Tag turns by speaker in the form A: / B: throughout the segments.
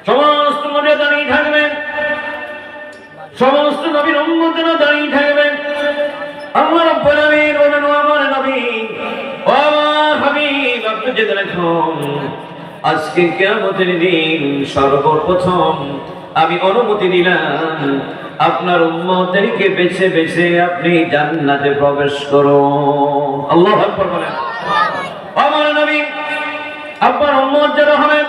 A: সমস্ত নবী দাঁড়িয়ে থাকবেন, সমস্ত নবীর উম্মতেরা দাঁড়িয়ে থাকবেন। আল্লাহ রাব্বুল আলামিন বলেন, ও আমার নবী, ও আমার হাবিব, আপনি জেনে রাখুন আজকে কিয়ামতের দিন সর্বপ্রথম আমি অনুমতি দিলাম আপনার উম্মতদেরকে বেছে বেছে আপনি জান্নাতে প্রবেশ করুন। আল্লাহু আকবার বলেন। আমার নবী, আপনার উম্মত যারা হবে,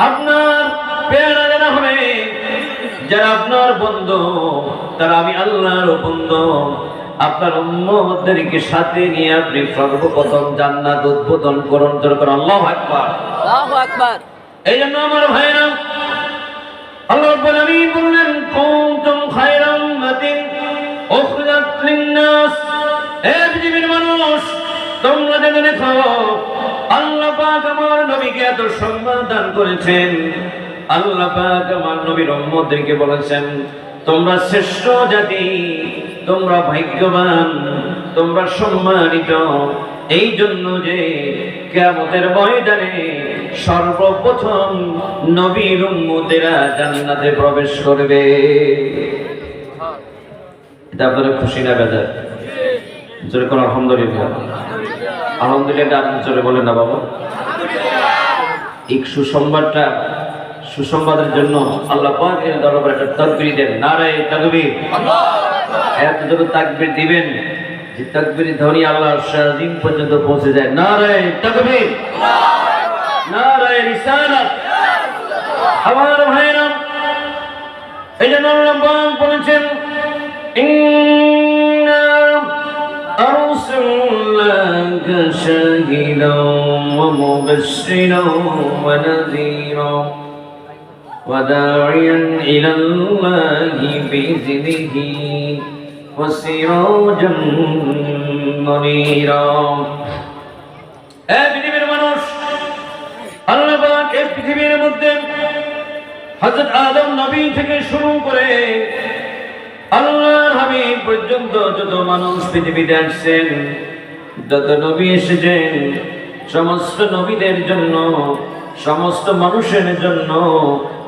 A: আপনার পেয়ারা যারা হবে, যারা আপনার বন্ধু, তারা আমি আল্লাহর বন্ধু, আপনার উম্মতদেরকে সাথে নিয়ে আপনি সর্বপ্রথম জান্নাত উদ্বোধন করুন। আল্লাহু আকবার, আল্লাহু আকবার। এই জন্য আমার ভাইরা, আল্লাহ রাব্বুল আলামিন বললেন, কুনতুম খায়রা উম্মাতিন উখরিজাত লিন-নাস। হে পৃথিবীর মানুষ, তোমরা জেনে রেখো আল্লাহ পাক আমার নবীকে এত সম্মান দান করেছেন। আল্লাহ পাক আমার নবীর উম্মতদেরকে বলেছেন, তোমরা শ্রেষ্ঠ জাতি, তোমরা ভাগ্যবান, তোমরা সম্মানিত। এই জন্য যে কিয়ামতের ময়দানে সর্বপ্রথম নবীর উম্মতেরা জান্নাতে প্রবেশ করবে। এটা আপনারা খুশি না বেজার? জোরে কোন আলহামদুলিল্লাহ। আলহামদুলিল্লাহ আপনি জোরে বলেন না বাবা। এই সুসংবাদটা, সুসংবাদের জন্য আল্লাহ পাকের দরবারে একটা তাকবীর দেন। নারায়ে তাকবীর। এত যত তাকবীর দিবেন যে তাকবীর ধ্বনি আল্লাহর শাহজিম পর্যন্ত পৌঁছে যায়। নারায়ে তাকবীর, নারায়ে রিসালাত। আমার ভাইরা, এই জন্য আল্লাহ পাক বলেছেন, ইন্না আরসালনাকা শাহিদাও ওয়া মুবাশশিরাও ওয়া নাযীরা ওয়া দা'iয়ান ইলাল্লাহি বিইذনিহি ওয়া সিরাজাম মুনীরা। এই পৃথিবীর মানুষ, আল্লাহ পাক এই পৃথিবীর মধ্যে হযরত আদম নবী থেকে শুরু করে আল্লাহর হাবিব পর্যন্ত যত মানুষ পৃথিবীতে আসছেন, যত নবী এসেছেন, সমস্ত নবীদের জন্য, সমস্ত মানুষের জন্য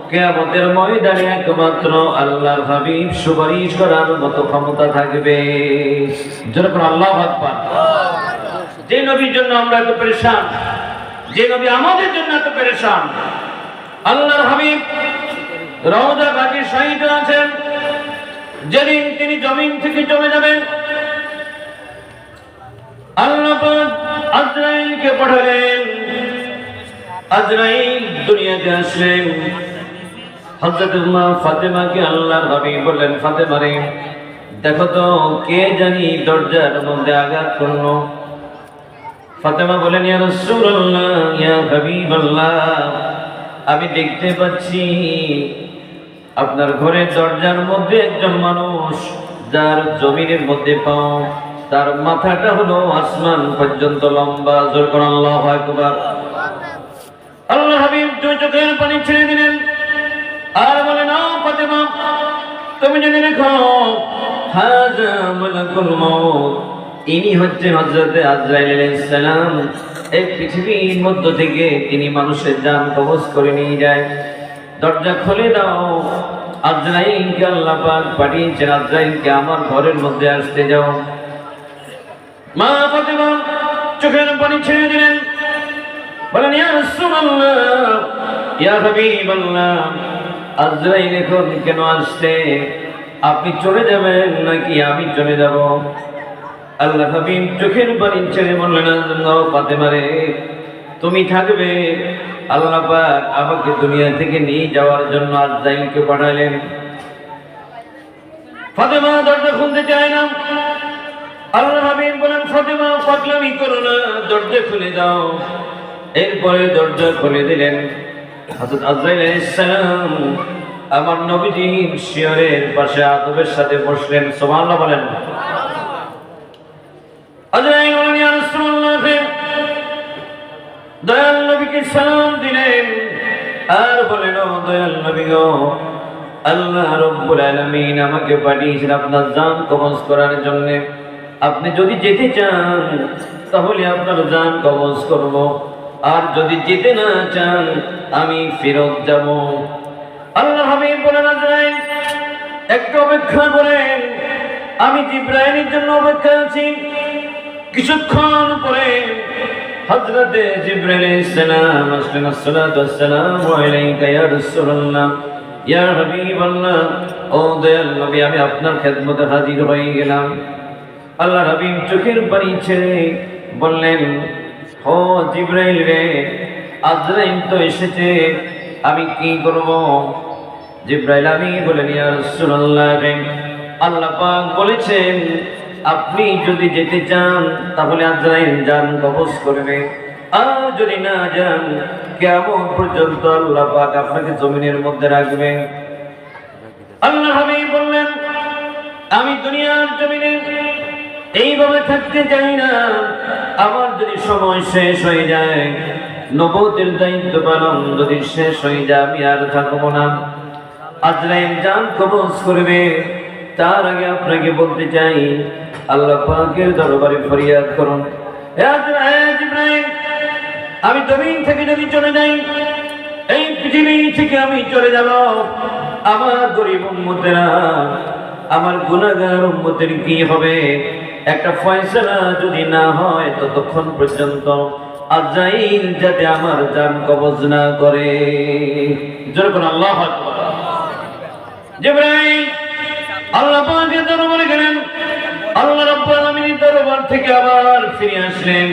A: কিয়ামতের ময়দানে একমাত্র আল্লাহর হাবিব সুপারিশ করার মতো ক্ষমতা থাকবে। যখন আল্লাহু আকবার। যে নবীর জন্য আমরা এত পেরেশান, যে নবী আমাদের জন্য এত পেরেশান, আল্লাহর হাবিব রওজা পাকে শহীদ আছেন। যেদিন তিনি জমিন থেকে চলে যাবেন, আল্লাহ পাক আজরাইলকে পাঠালেন। আজরাইল দুনিয়াতে আসলেন। হযরত মা ফাতেমাকে আল্লাহর হাবিব বললেন, ফাতেমা রে, দেখো তো কে জানি দরজার মধ্যে আঘাত করলো। ফাতেমা বলেন, ইয়া রাসূলুল্লাহ, ইয়া হাবিবাল্লাহ, আমি দেখতে পাচ্ছি আপনার ঘরের দরজার মধ্যে একজন মানুষ, যার জমিনের মধ্যে পাও, তার মাথাটা হলো আসমান পর্যন্ত লম্বা। জোর করে আল্লাহু আকবার। আল্লাহ হাবিব দুই চোখের পানি ছেড়ে দিলেন আর বলেন, ও ফাতেমা, তুমি জেনে রেখো হাযা মালাকুল মাউত, ইনি হচ্ছেন হযরত আজরাইল আলাইহিস সালাম। এই পৃথিবীর মধ্য থেকে তিনি মানুষের জান কবজ করে নিয়ে যায়। দরজা খুলে দাও। আজরাইলকে আল্লাহ পাক পাঠিয়েছেন, আজরাইলকে আমার ঘরের মধ্যে আসতে যাও। মা ফাতেমা চোখের পানি ছেড়ে দিলেন, বলেন, ইয়া রাসূলুল্লাহ, ইয়া হাবিবাল্লাহ, আজরাইল এখন কেন আসছে? আপনি চলে যাবেন নাকি আমি চলে যাব? আল্লাহ হাবিব চোখের পানি ছেড়ে বললেন, ফাতেমা রে, তুমি থাকবে। আল্লাহ পাক আমাকে দুনিয়া থেকে নিয়ে যাওয়ার জন্য আজরাইলকে পাঠালেন। ফাতেমা দরজা খুলতে চায় না। আল্লাহ হাবিব বলেন, ফাতেমা পাগলামি করো না, দরজা খুলে দাও। এরপরে দরজা খুলে দিলেন। হযরত আজরাইল আলাইহিস সালাম আমার নবীজির শিয়রের পাশে আদবের সাথে বসলেন। সুবহানাল্লাহ বলেন। আজরাইল বলেন, ইয়া রাসূলুল্লাহ, দয়াল নবীকে সালাম দিলেন আর বলেন, ও দয়াল নবী গো, আল্লাহ রাব্বুল আলামিন আমাকে পাঠিয়েছেন আপনার জান কবজ করার জন্য। আপনি যদি যেতে চান তাহলে আপনার জান কবজ করব, আর যদি যেতে না চান আমি ফেরত যাব। আল্লাহ হাবিব বলেন, আজরাইল একটু অপেক্ষা করেন, আমি জিবরাইলের জন্য অপেক্ষা আছি। কিছুক্ষণ পরে হযরতে জিবরাইল আলাইহিস সালাম আসলেন। আসসালাতু ওয়াসসালামু আলাইকা ইয়া রাসূলুল্লাহ, ইয়া হাবিবাল্লাহ, ও দয়াল নবী, আমি আপনার খেদমতে হাজির হয়ে গেলাম। আল্লাহ হাবিব চোখের পানি ছেড়ে বললেন, ও জিবরাইল রে, আজরাইল তো এসেছে, আমি কি করব? জিবরাইল আমি বলেন, ইয়া রাসূলুল্লাহ, আল্লাহ পাক বলেছেন আপনি যদি যেতে চান তাহলে আজরাইল জান কবজ করবে, আর যদি না যান কিয়ামত পর্যন্ত আল্লাহ পাক আপনাকে জমিনের মধ্যে রাখবে। আল্লাহ হাবিব বললেন, আমি দুনিয়ার জমিনে এইভাবে থাকতে চাই না। আমার যদি সময় শেষ হয়ে যায়, নবুয়তের দায়িত্ব পালন যদি শেষ হয়ে যায়, আমি আর থাকবো না। আজরাইল জান কবজ করবে, তার আগে আপনাকে বলতে চাই, আল্লাহ পাকের দরবারে ফরিয়াদ করুন, হে জিবরাইল, আমি জমিন থেকে যদি চলে যাই, এই পৃথিবী থেকে আমি চলে যাব, আমার গরিব উম্মতেরা, আমার গুনাহগার উম্মতের কি হবে? একটা ফয়সালা যদি না হয় ততক্ষণ পর্যন্ত আজরাইল যাতে আমার জান কবজ না করে। জোরে বলুন আল্লাহু আকবার। জিবরাইল আল্লাহ পাকের দরবারে গেলেন, আল্লাহ রাব্বুল আলামিনের দরবার থেকে আবার ফিরে আসলেন।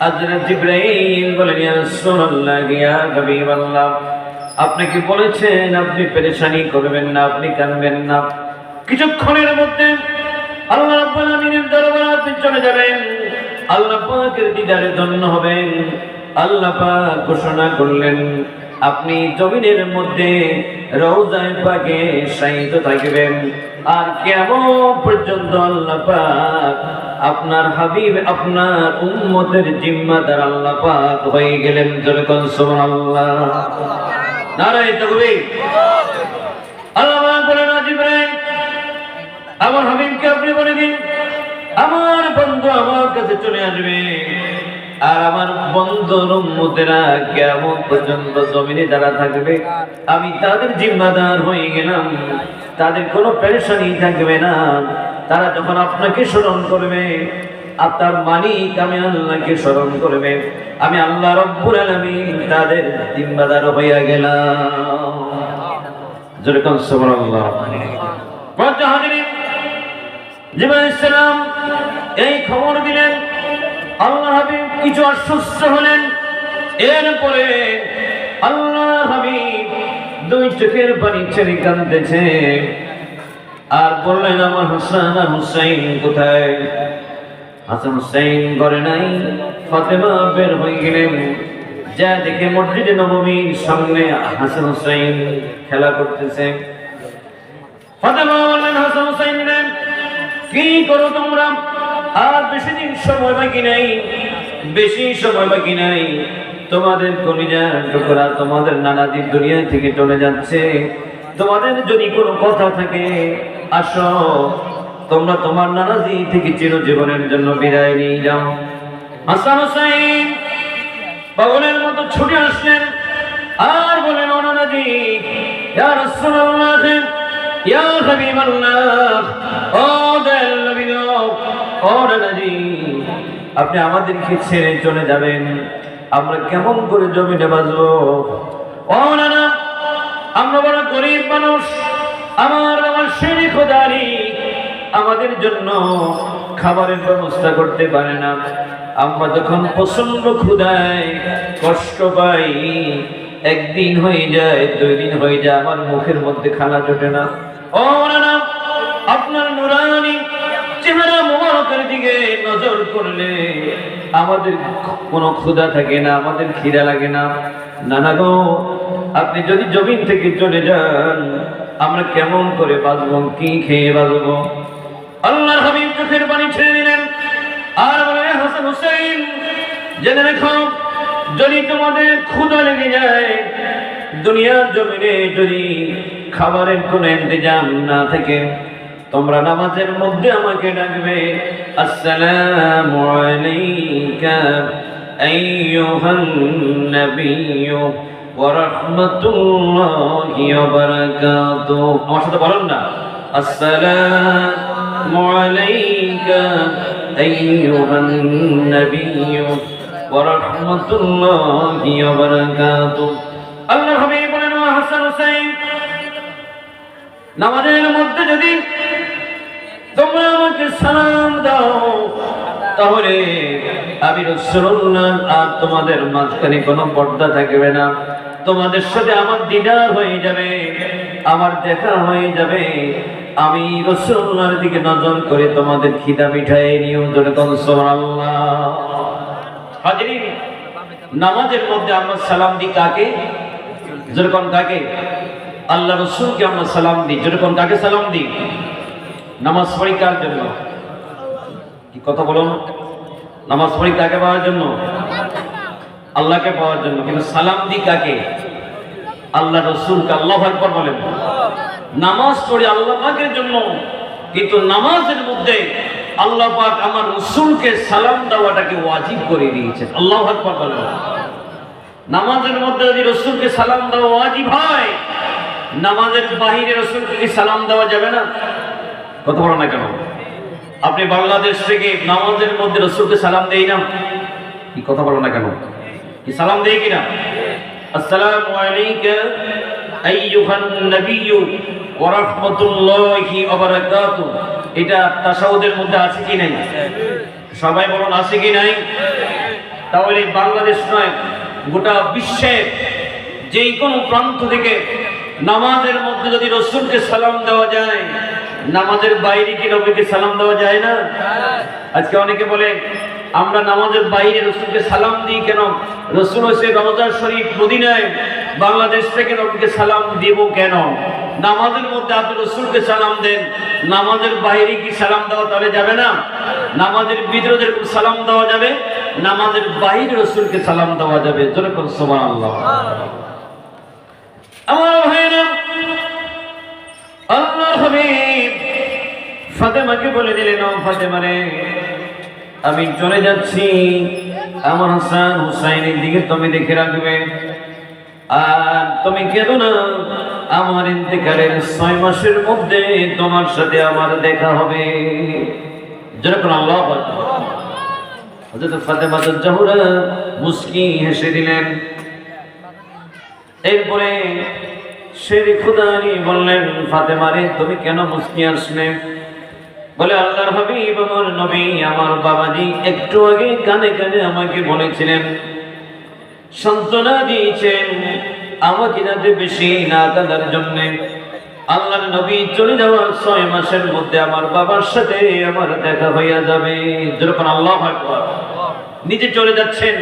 A: হযরত জিবরাইল বলেন, ইয়া রাসূলুল্লাহ, ইয়া হাবিবাল্লাহ, আপনি কি বলেছেন আপনি পেরেশানি করবেন না, আপনি কাঁদবেন না। কিছুক্ষণের মধ্যে আল্লাহ রাব্বুল আলামিনের দরবারে আপনি চলে যাবেন, আল্লাহ পাকের দিদারে ধন্য হবেন। আল্লাহ পাক ঘোষণা করলেন, আপনি জমিনের মধ্যে রওজায়ে পাকে শায়িত থাকবেন, আর কিয়ামত পর্যন্ত আল্লাহ পাক আপনার হাবিব, আপনার উম্মতের জিম্মাদার আল্লাহ পাক হয়ে গেলেন। জোরে কোন সুবহানাল্লাহ, নারায়ে তাকবীর। আল্লাহ পাক বলেন, জিবরাইল, আমার হাবিবকে আপনি বলে দিন, আমার বন্ধু আমার কাছে চলে আসবে, আর আমার বন্ধুর উম্মতেরা কিয়ামত পর্যন্ত জমিনে যারা থাকবে আমি তাদের জিম্মাদার হয়ে গেলাম, তাদের কোনো পেরেশানি থাকবে না। তারা যখন আপনাকে স্মরণ করবে, আপনার মালিক আমি আল্লাহকে স্মরণ করবে, আমি আল্লাহ রাব্বুল আলামিন তাদের জিম্মাদার হয়ে গেলাম। জোরে কোন সুবহানাল্লাহ। জিবরাইল আলাইহিস সালাম এই খবর দিলেন, আল্লাহ হাবিব কিছু আশ্বস্ত হলেন। এরপরে আল্লাহ হাবিব দুই চোখের পানি ছেড়ে কাঁদতেছে আর বললেন, আমার হাসান আর হুসাইন কোথায়? হাসান হুসাইন ঘরে নাই। ফাতেমা বের হয়ে গেলেন, যা দেখে মসজিদে নববীর সামনে হাসান হুসাইন খেলা করতেছে। ফাতেমা বললেন, হাসান হুসাইন কি করো তোমরা? আর বেশি দিন সময় বাকি নাই, বেশি সময় বাকি নাই, তোমাদের কলিজার টুকরা তোমাদের নানাদির দুনিয়া থেকে চলে যাচ্ছে। তোমাদের যদি কোনো কথা থাকে আসো, তোমরা তোমার নানাজি থেকে চিরজীবনের জন্য বিদায় নিয়ে যাও। হাসান হুসাইন পাগলের মতো ছুটে আসলেন আর বলেন, ও নানাজি, ইয়া রাসূলুল্লাহ, ইয়া হাবিবাল্লাহ, ও দয়াল নবী, ও নানাজি, আপনি আমাদেরকে ছেড়ে চলে যাবেন, আমরা কেমন করে জমিনে বাঁচবো? ও নানা, আমরা বড় গরিব মানুষ, আমার বাবার শেরি খোদারি আমাদের জন্য খাবারের ব্যবস্থা করতে পারে না। আমরা যখন প্রচন্ড ক্ষুধায় কষ্ট পাই, একদিন হয়ে যায়, 2 দিন হয়ে যায়, আমার মুখের মধ্যে খানা জোটে না। ও নানা, আপনার নুরানি চেহারা মোবারকের দিকে নজর করলে আমাদের কোনো ক্ষুধা থাকে না, আমাদের খিদা লাগে না। নানা গো, আপনি যদি জমিন থেকে চলে যান আমরা কেমন করে বাঁচবো, কি খেয়ে বাঁচবো? আল্লাহর হাবিব চোখের পানি ছেড়ে দিলেন আর বললেন, হাসান হুসাইন, জেনে রেখো, যদি তোমাদের ক্ষুধা লেগে যায়, দুনিয়ার জমিনে যদি খাবারের কোনো ইন্তজাম না থাকে, তোমরা নামাজের মধ্যে আমাকে ডাকবে, আসসালামু আলাইকা আইয়ুহান নাবিয়্যু ওয়া রাহমাতুল্লাহি ওয়া বারাকাতুহু। আমার সাথে বলেন না, আসসালামু আলাইকা আইয়ুহান নাবিয়্যু ওয়া রাহমাতুল্লাহি ওয়া বারাকাতুহু। আল্লাহর হাবিব বলেন, ও হাসান হুসাইন, নামাজের মধ্যে যদি তোমরা আমাকে সালাম দাও তাহলে আমি রাসূলুল্লাহ আর তোমাদের মাঝখানে কোনো পর্দা থাকবে না, তোমাদের সাথে আমার দিদার হয়ে যাবে, আমার দেখা হয়ে যাবে। আমি রাসূলুল্লাহর দিকে নজর করে তোমাদের খিদা মিঠাই নিয়ে জোরে কোন সুবহানাল্লাহ। হাজিরিন, নামাজের মধ্যে আমরা সালাম দিই কাকে? জোরে কোন কাকে? আল্লাহ রাসূলকে আমরা সালাম দিই। জোরে কোন কাকে সালাম দিই? নামাজ পড়ি কার জন্য? কি কথা বলুন? নামাজ পড়ি কাকে পাওয়ার জন্য? আল্লাহকে পাওয়ার জন্য। কিন্তু সালাম দিই কাকে? আল্লাহ রাসূলকে। আল্লাহু আকবার বলেন। নামাজ পড়ি আল্লাহ পাকের জন্য, কিন্তু নামাজের মধ্যে আল্লাহ পাক আমার রাসূলকে সালাম দেওয়াটাকে ওয়াজিব করে দিয়েছেন। আল্লাহু আকবার বলেন। নামাজের মধ্যে যদি রাসূলকে সালাম দেওয়া ওয়াজিব হয়, নামাজের বাহিরে রাসূলকে কি সালাম দেওয়া যাবে না? কথা বলো না কেন? আপনি বাংলাদেশ থেকে নামাজের মধ্যে রাসূলকে সালাম দেই না? কি কথা বলো না কেন? কি সালাম দেই কিনা? আসসালামু আলাইকা আইয়ুহান নাবিয়্যু ওয়া রাহমাতুল্লাহি ওয়া বারাকাতুহু। এটা তাশাহুদের মধ্যে আছে কি নাই? সবাই বলুন, আছে কি নাই? তাহলে বাংলাদেশ নয়, গোটা বিশ্বের যেই কোনো প্রান্ত থেকে নামাজের মধ্যে যদি রাসূলকে সালাম দেওয়া যায়, নামাজের বাইরে কি নবীকে সালাম দেওয়া যায় না? আজকে অনেকে বলে আমরা নামাজের বাইরে রাসূলকে সালাম দিই কেন? রাসূল হচ্ছে রওজা শরীফ মদিনায়, বাংলাদেশ থেকে নবীকে সালাম দিব কেন? নামাজের মধ্যে আপনি রাসূলকে সালাম দেন, নামাজের বাইরে কি সালাম দেওয়া তাহলে যাবে না? নামাজের ভিতরে যেরকম সালাম দেওয়া যাবে, নামাজের বাইরে রাসূলকে সালাম দেওয়া যাবে। জোরে বলুন সুবহানাল্লাহ। আমার ভাইরা, আল্লাহর হাবিব ফাতেমাকে বলে দিলেন, ও ফাতেমা রে, আমি চলে যাচ্ছি, আমার হাসান হুসাইনের দিকে তুমি দেখে রাখবে, আর তুমি কেঁদো না, আমার ইন্তেকালের 6 মাসের মধ্যে তোমার সাথে আমার দেখা হবে। যেরকম আল্লাহু আকবার। হযরত ফাতেমা জাহরা মুস্কি হেসে দিলেন। এরপরে শেরে খুদানি বললেন, ফাতেমা রে, তুমি কেন মুস্কি আসলে? বলে, আল্লাহর হাবিব আমার নবী আমার বাবাজি একটু আগে কানে কানে আমাকে বলেছিলেন, সান্ত্বনা দিয়েছেন আমাকে যাতে বেশি না কাঁদার জন্য। আল্লাহর নবী চলে যাওয়ার 6 মাসের মধ্যে আমার বাবার সাথে আমার দেখা হইয়া যাবে। যখন আল্লাহু আকবার। নিজে চলে যাচ্ছেন,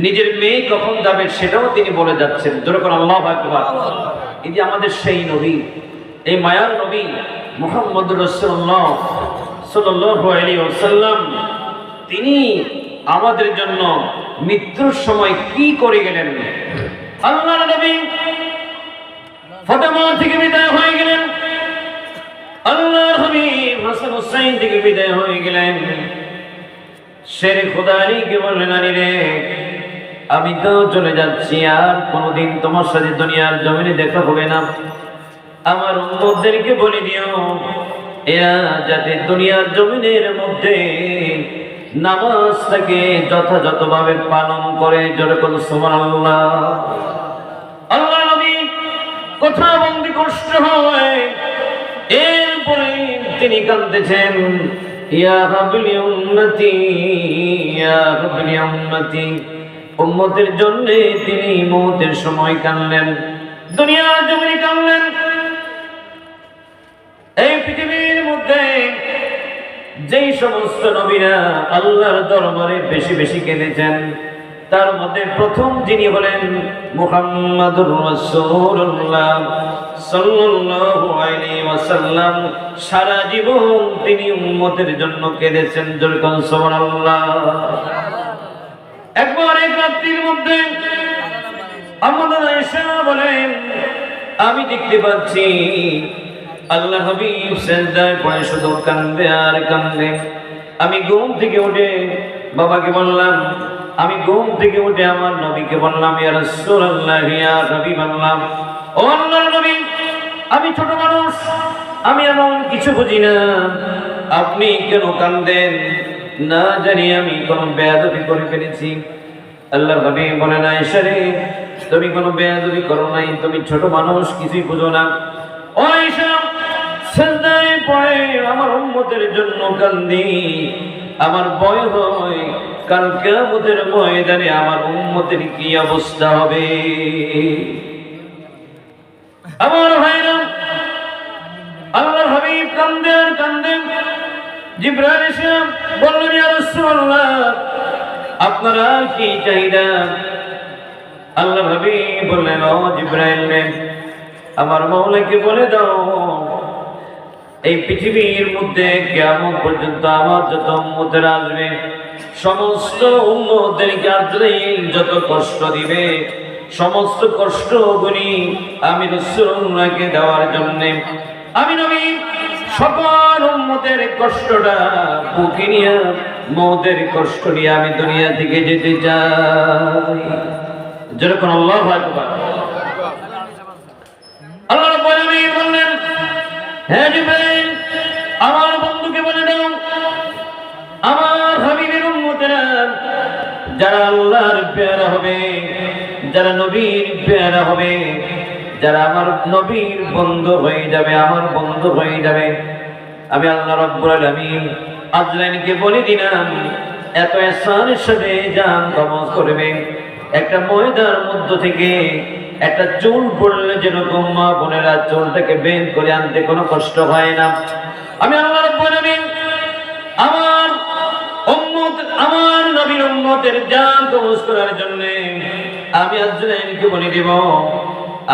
A: নিজের মেয়ে কখন যাবে সেটাও তিনি বলে যাচ্ছেন। যখন আল্লাহু আকবার। এই যে আমাদের সেই নবী, এই মায়ার নবী মুহাম্মদুর রাসূলুল্লাহ সাল্লাল্লাহু আলাইহি ওয়াসাল্লাম, তিনি আমাদের জন্য মৃত্যুর সময় কি করে গেলেন? আল্লাহর নবী ফাতেমা থেকে বিদায় হয়ে গেলেন, আল্লাহর হাবিব হাসান হুসাইন থেকে বিদায় হয়ে গেলেন। শেরে খুদানিকে বললেন, আরে রে, আমি তো চলে যাচ্ছি, আর কোনোদিন তোমার সাথে দুনিয়ার জমিনে দেখা হবে না। আমার উম্মতদেরকে বলে দিও, এরা যাতে দুনিয়ার জমিনের মধ্যে নামাজটাকে যথাযথভাবে পালন করে। জোরে বলুন সুবহানাল্লাহ। আল্লাহ নবী কথা বলতে কষ্ট হয়, এরপরে তিনি কাঁদতেছেন, ইয়া হাবলি উম্মতি, ইয়া হাবলি উম্মতি। উম্মতের জন্য তিনি মওতের সময় কাঁদলেন, দুনিয়ার জমিনে কাঁদলেন। এই পৃথিবীর মধ্যে যেই সমস্ত নবীরা আল্লাহর দরবারে বেশি বেশি কেঁদেছেন, তার মধ্যে প্রথম যিনি হলেন মুহাম্মাদুর রাসূলুল্লাহ সাল্লাল্লাহু আলাইহি ওয়াসাল্লাম। সারা জীবন তিনি উম্মতের জন্য কেঁদেছেন। জোরে বলুন সুবহানাল্লাহ। একবার এক রাত্রির মধ্যে আমাদের আয়েশা বলেন, আমি দেখতে পাচ্ছি আল্লাহ হাবিব সিজদায় পড়ে শুধু কান্দে আর কান্দে। আমি ঘুম থেকে উঠে বাবাকে বললাম, আমি ঘুম থেকে উঠে আমার নবীকে বললাম, ইয়া রাসূলুল্লাহ, ইয়া হাবিবাল্লাহ, ও আল্লাহর নবী, আমি ছোট মানুষ, আমি এমন কিছু বুঝি না, আপনি কেন কাঁদেন? না জানি আমি কোন বেয়াদবি করে ফেলেছি। আল্লাহর হাবিব বলেন, আয়েশা রে, তুমি কোনো বেয়াদবি করো নাই, তুমি ছোট মানুষ, কিছুই বুঝো না। ও আয়েশা, সিজদায় পড়ে আমার উম্মতের জন্য কান্দি, আমার ভয় হয় কাল কিয়ামতের ময়দানে আমার উম্মতের কি অবস্থা হবে। আমার ভাইরা, আল্লাহর হাবিব কান্দে আর কান্দে। জিবরাইল এসে বললেন, ইয়া রাসূলুল্লাহ, আপনারা কি চাহিদা? আল্লাহর হাবিব বললেন, ও জিবরাইল রে, আমার মাওলাকে বলে দাও, এই পৃথিবীর মধ্যে কিয়ামত পর্যন্ত আমার যত উম্মতের আসবে, সমস্ত উম্মতদেরকে আজরাইল যত কষ্ট দিবে, সমস্ত কষ্টগুলি আমি রাসূলুল্লাহকে দেওয়ার জন্য আমি নবী সকল উম্মতের কষ্টটা বুকে নিয়ে, মওতের কষ্ট নিয়ে আমি দুনিয়া থেকে যেতে চাই। যেরকম আল্লাহু আকবার। আল্লাহ রাব্বুল আলামিন বললেন, হে জিবরাইল, আমার বন্ধুকে বলে দাও, আমার হাবিবের উম্মতেরা যারা আল্লাহর পেয়ারা হবে, যারা নবীর পেয়ারা হবে, যারা আমার নবীর বন্ধু হয়ে যাবে, আমার বন্ধু হয়ে যাবে, আমি আল্লাহ রাব্বুল আলামিন আজরাইলকে বলে দিলাম, এত ihsaনের সাথে জান কবজ করবে। একটা ময়দার মধ্য থেকে একটা চুল পড়লে যেরকম মা বোনেরা চুলটাকে বের করে আনতে কোনো কষ্ট হয় না, আমি আল্লাহ রাব্বুল আলামিন আমার উম্মত, আমার নবীর উম্মতের জান কবজ করার জন্য আমি আজরাইলকে বলে দিব,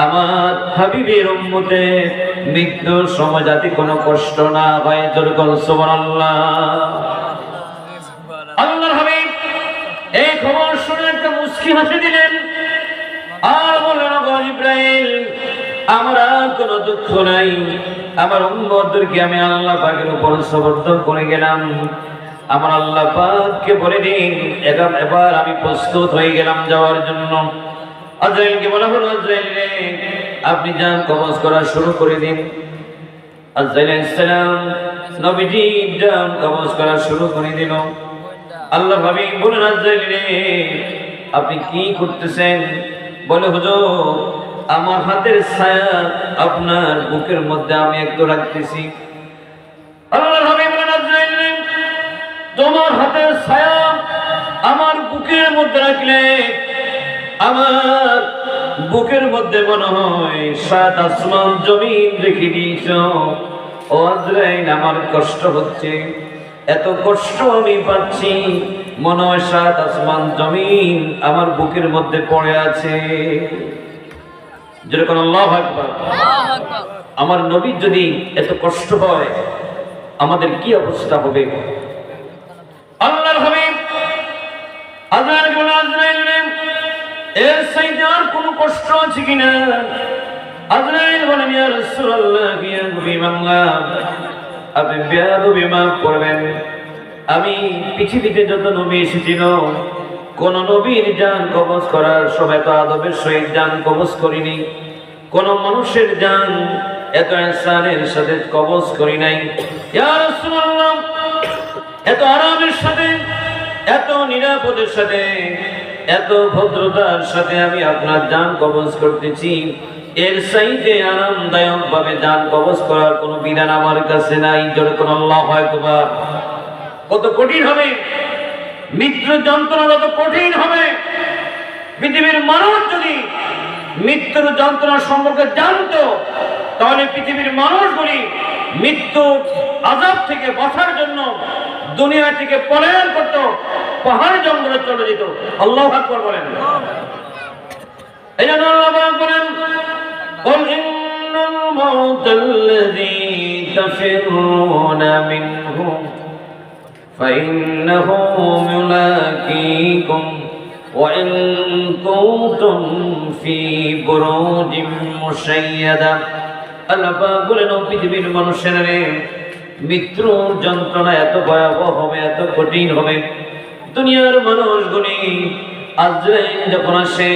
A: আমার হাবিবের উম্মতের মৃত্যুর সময় যাতে কোনো কষ্ট না হয়। যেরকম সুবহানাল্লাহ। আল্লাহর হাবিব এই খবর শুনে একটা মুস্কি হাসি দিলেন আর বললেন, ও জিবরাইল, আমার আর কোনো দুঃখ নাই, আমার উম্মতদেরকে আমি আল্লাহ পাকের উপর সুবর্দ করে গেলাম। আমার আল্লাহ পাককে বলে দিন, এবার আমি প্রস্তুত হয়ে গেলাম যাওয়ার জন্য। আজরাইলকে বলা হলো, আজরাইল রে, আপনি জান কবজ করা শুরু করে দিন। আজরাইল আলাইহিস সালাম নবীজি জান কবজ করা শুরু করে দিল। আল্লাহ হাবিব বলেন, আজরাইল রে, আপনি কি করতেছেন? বলে, হুজুর, আমার হাতের ছায়া আপনার বুকের মধ্যে আমি একটু রাখতেছি। আল্লাহ হাবিব বলেন, আজরাইল রে, তোমার হাতের ছায়া আমার বুকের মধ্যে রাখলে আমার বুকের মধ্যে মনে হয় সাত আসমান জমিন রেখে দিয়েছ। ও আজরাইল, আমার কষ্ট হচ্ছে, এত কষ্ট আমি পাচ্ছি, মনে হয় সাত আসমান জমিন আমার বুকের মধ্যে পড়ে আছে। যেরকম আল্লাহু আকবার। আমার নবীর যদি এত কষ্ট হয়, আমাদের কি অবস্থা হবে? আল্লাহর হাবিব আজরাইল বলেন, আজরাইল রে, এর চাইতে আর কোনো কষ্ট আছে কিনা? আজরাইল বলেন, ইয়া রাসূলুল্লাহ, ইয়া হাবিবাল্লাহ, আপনি বেয়াদবি মাফ করবেন। আমি পৃথিবীতে যত নবী এসেছিল, কোন নবীর জান কবজ করার সময় তো আদবের সহিত জান কবজ করিনি, কোন মানুষের জান এত ihsaনের সাথে কবজ করি নাই। ইয়া রাসূলুল্লাহ, এত আরামের সাথে, এত নিরাপদের সাথে, এত ভদ্রতার সাথে আমি আপনার জান কবজ করতেছি, এর চাইতে আরামদায়ক ভাবে জান কবজ করার কোনো বিধান আমার কাছে নাই। যেরকম আল্লাহু আকবার। কত কঠিন হবে মৃত্যুর যন্ত্রণা, কত কঠিন হবে। পৃথিবীর মানুষ যদি মৃত্যুর যন্ত্রণা সম্পর্কে জানতো, তাহলে পৃথিবীর মানুষগুলি মৃত্যুর আযাব থেকে বাঁচার জন্য দুনিয়া থেকে পলায়ন করত, পাহাড় জঙ্গলে চলে যেত। আল্লাহু আকবার বলেন। এই জন্য আল্লাহ পাক বলেন, কুল ইন্নাল মাউতাল্লাযী তাফিরুনা মিনহু ফাইন্নাহু মুলাকীকুম ওয়া ইন কুনতুম ফী বুরুজিম মুশাইয়াদা। আল্লাহ পাক বলেন, ও পৃথিবীর মানুষেরা রে, মৃত্যুর যন্ত্রণা এত ভয়াবহ হবে, এত কঠিন হবে, দুনিয়ার মানুষগুলি আজরাইল যখন আসে,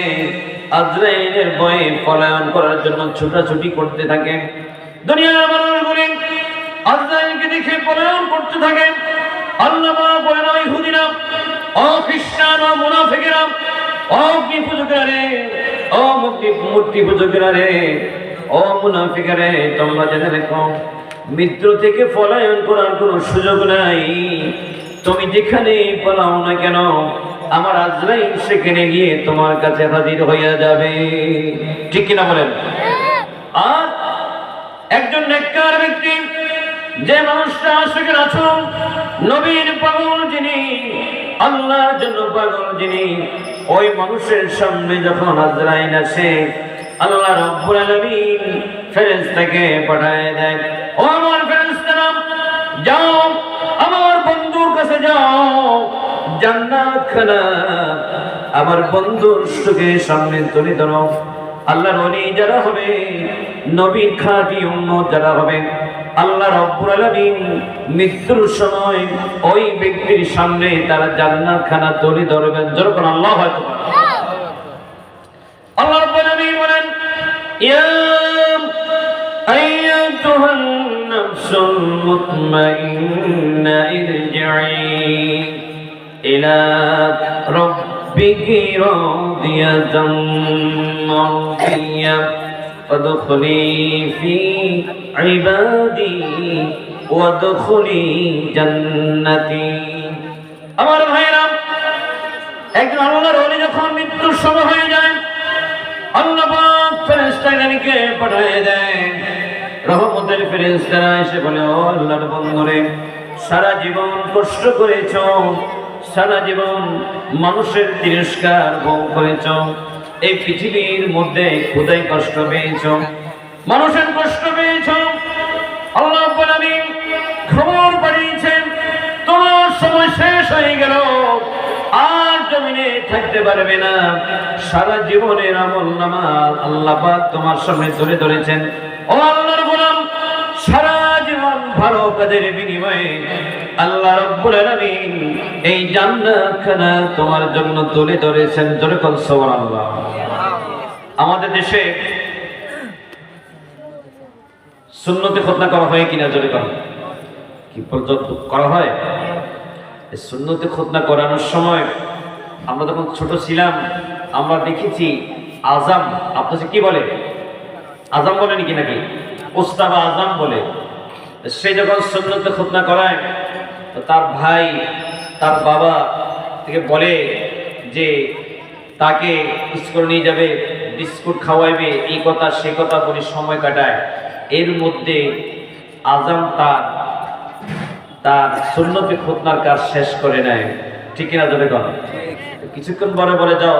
A: আজরাইলের ভয়ে পলায়ন করার জন্য ছুটাছুটি করতে থাকে। দুনিয়ার মানুষগুলি আজরাইলকে দেখে পলায়ন করতে থাকে। আল্লাহ পাক বলেন, ও ইহুদিরা, ও খ্রিস্টান, ও মুনাফিকেরা, ও অগ্নি পূজকেরা রে, ও মূর্তি পূজকেরা রে, ও মুনাফিকেরা রে, তোমরা জেনে রেখো, মৃত্যু থেকে পলায়ন করার কোনো সুযোগ নাই। তুমি যেখানে পলাও না কেন, আমার আজরাইল সেখানে গিয়ে তোমার কাছে হাজির হইয়া যাবে। ঠিক কিনা বলেন? আর একজন নেককার ব্যক্তি, যে মানুষটা আশিকের আচরণ, নবীর পাগল যিনি, আল্লাহর জন্য পাগল যিনি, ওই মানুষের সামনে যখন আজরাইল আসে, আল্লাহ রাব্বুল আলামিন ফেরেশতাকে পাঠায় দেয়, ও আমার ফেরেশতারা, যাও আমার বন্ধুর কাছে যাও, জান্নাত খানা আমার বন্ধুর চোখের সামনে তুলে ধরো। আল্লাহর ওলি যারা হবে, নবীর খাঁটি উম্মত যারা হবে, আল্লাহ রাব্বুল আলামিন মৃত্যুর সময় ওই ব্যক্তির সামনে তারা জান্নাত খানা তুলে ধরবেন। যখন আল্লাহু আকবার। আল্লাহ রাব্বুল আলামিন বলেন, ইয়া আইয়াতুহান নাফসুল মুতমাইন্না ইরজিই ইলা রাব্বিকি রাদিয়াতাম মারদিয়া ওয়াদখুলি ফি ইবাদি ওয়াদখুলি জান্নাতি। আমার ভাইরা, একজন আল্লাহর ওলি যখন মৃত্যুর সময় হয়ে যায়, আল্লাহ পাক ফেরেশতাকে পাঠিয়ে দেন, রহমতের ফেরেশতারা এসে বলে, ও আল্লাহর বন্ধুরে, সারা জীবন কষ্ট করেছ, সারা জীবন মানুষের তিরস্কার ভোগ করেছ, এই পৃথিবীর মধ্যে খোদাই কষ্ট পেয়েছ, মানুষের কষ্ট পেয়েছ। আল্লাহ রাব্বুল আলামিন খবর পাঠিয়েছেন, তোমার সময় শেষ হয়ে গেল, আর জমিনে থাকতে পারবে না। সারা জীবনের আমলনামা আল্লাহ পাক তোমার সামনে তুলে ধরেছেন। ও আল্লাহর গোলাম, সারা জীবন ভালো কাজের বিনিময়ে আল্লাহ রাব্বুল আলামিন এই জান্নাতখানা তোমার জন্য তুলে ধরেছেন। জোরে বল সুবহানাল্লাহ। আমাদের দেশে সুন্নতে খুতবা করা হয় কিনা? জোরে বল। কি পর্যন্ত করা হয়? এই সুন্নতে খুতবা করানোর সময় আমরা যখন ছোট ছিলাম, আমরা দেখেছি আজাম, আপনাকে কি বলে? আজাম বলে নাকি? নাকি ওস্তাদ আজাম বলে। সে যখন সুন্নতে খুতবা করায়, তার ভাই, তার বাবা থেকে বলে যে তাকে স্কুলে নিয়ে যাবে, বিস্কুট খাওয়াইবে, এই কথা সে কথা বলে সময় কাটায়। এর মধ্যে আজাম তার সুন্নতে খুতবার কাজ শেষ করে নেয়। ঠিক কিনা? জোরে বল। কিছুক্ষণ পরে বলে, যাও